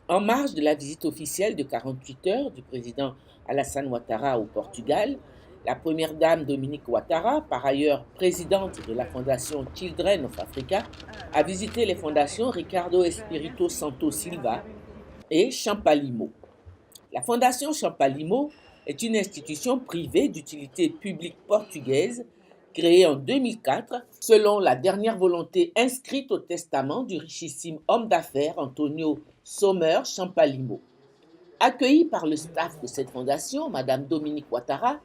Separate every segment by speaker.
Speaker 1: En marge de la visite officielle de 48 heures du président Alassane Ouattara au Portugal, la première dame Dominique Ouattara, par ailleurs présidente de la fondation Children of Africa, a visité les fondations Ricardo Espírito Santo Silva et Champalimo. La fondation Champalimo est une institution privée d'utilité publique portugaise créée en 2004 selon la dernière volonté inscrite au testament du richissime homme d'affaires Antonio Sommer Champalimo. Accueillie par le staff de cette fondation, Madame Dominique Ouattara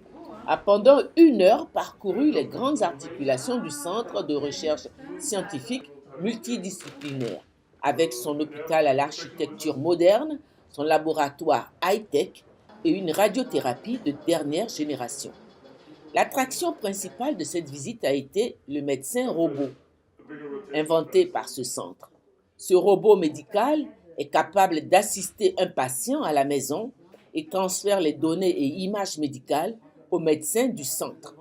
Speaker 1: a pendant 1 heure parcouru les grandes articulations du centre de recherche scientifique multidisciplinaire, avec son hôpital à l'architecture moderne, son laboratoire high-tech et une radiothérapie de dernière génération. L'attraction principale de cette visite a été le médecin robot, inventé par ce centre. Ce robot médical est capable d'assister un patient à la maison et transfère les données et images médicales au médecin du centre.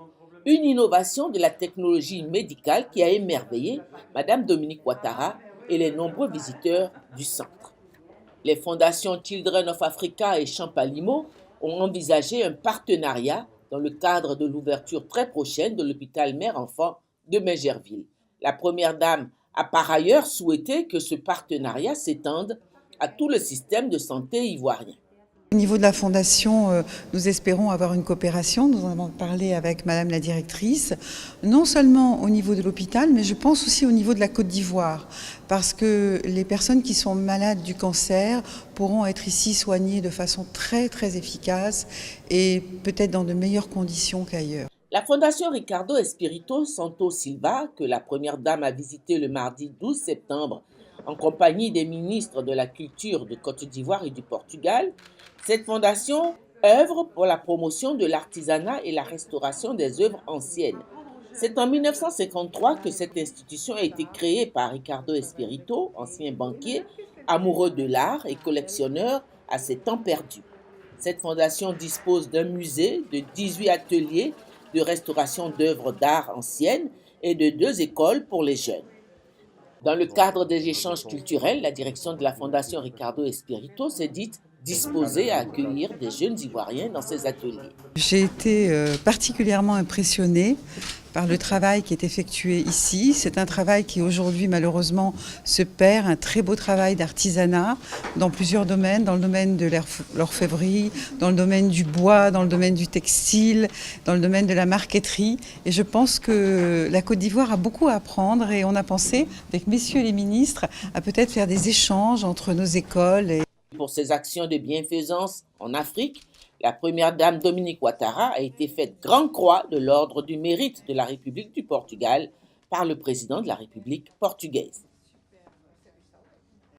Speaker 1: Une innovation de la technologie médicale qui a émerveillé Madame Dominique Ouattara et les nombreux visiteurs du centre. Les fondations Children of Africa et Champalimo ont envisagé un partenariat dans le cadre de l'ouverture très prochaine de l'hôpital mère-enfant de Mégerville. La première dame a par ailleurs souhaité que ce partenariat s'étende à tout le système de santé ivoirien.
Speaker 2: Au niveau de la fondation, nous espérons avoir une coopération. Nous en avons parlé avec Madame la directrice, non seulement au niveau de l'hôpital, mais je pense aussi au niveau de la Côte d'Ivoire, parce que les personnes qui sont malades du cancer pourront être ici soignées de façon très très efficace et peut-être dans de meilleures conditions qu'ailleurs.
Speaker 1: La fondation Ricardo Espírito Santo Silva, que la première dame a visité le mardi 12 septembre en compagnie des ministres de la Culture de Côte d'Ivoire et du Portugal, cette fondation œuvre pour la promotion de l'artisanat et la restauration des œuvres anciennes. C'est en 1953 que cette institution a été créée par Ricardo Espírito, ancien banquier, amoureux de l'art et collectionneur à ses temps perdus. Cette fondation dispose d'un musée, de 18 ateliers de restauration d'œuvres d'art anciennes et de 2 écoles pour les jeunes. Dans le cadre des échanges culturels, la direction de la Fondation Ricardo Espírito s'est dite disposée à accueillir des jeunes Ivoiriens dans ses ateliers.
Speaker 2: J'ai été particulièrement impressionnée par le travail qui est effectué ici. C'est un travail qui aujourd'hui malheureusement se perd, un très beau travail d'artisanat dans plusieurs domaines, dans le domaine de l'orfèvrerie, dans le domaine du bois, dans le domaine du textile, dans le domaine de la marqueterie. Et je pense que la Côte d'Ivoire a beaucoup à apprendre et on a pensé, avec messieurs les ministres, à peut-être faire des échanges entre nos écoles.
Speaker 1: Pour ses actions de bienfaisance en Afrique, la première dame Dominique Ouattara a été faite Grand Croix de l'Ordre du Mérite de la République du Portugal par le président de la République portugaise.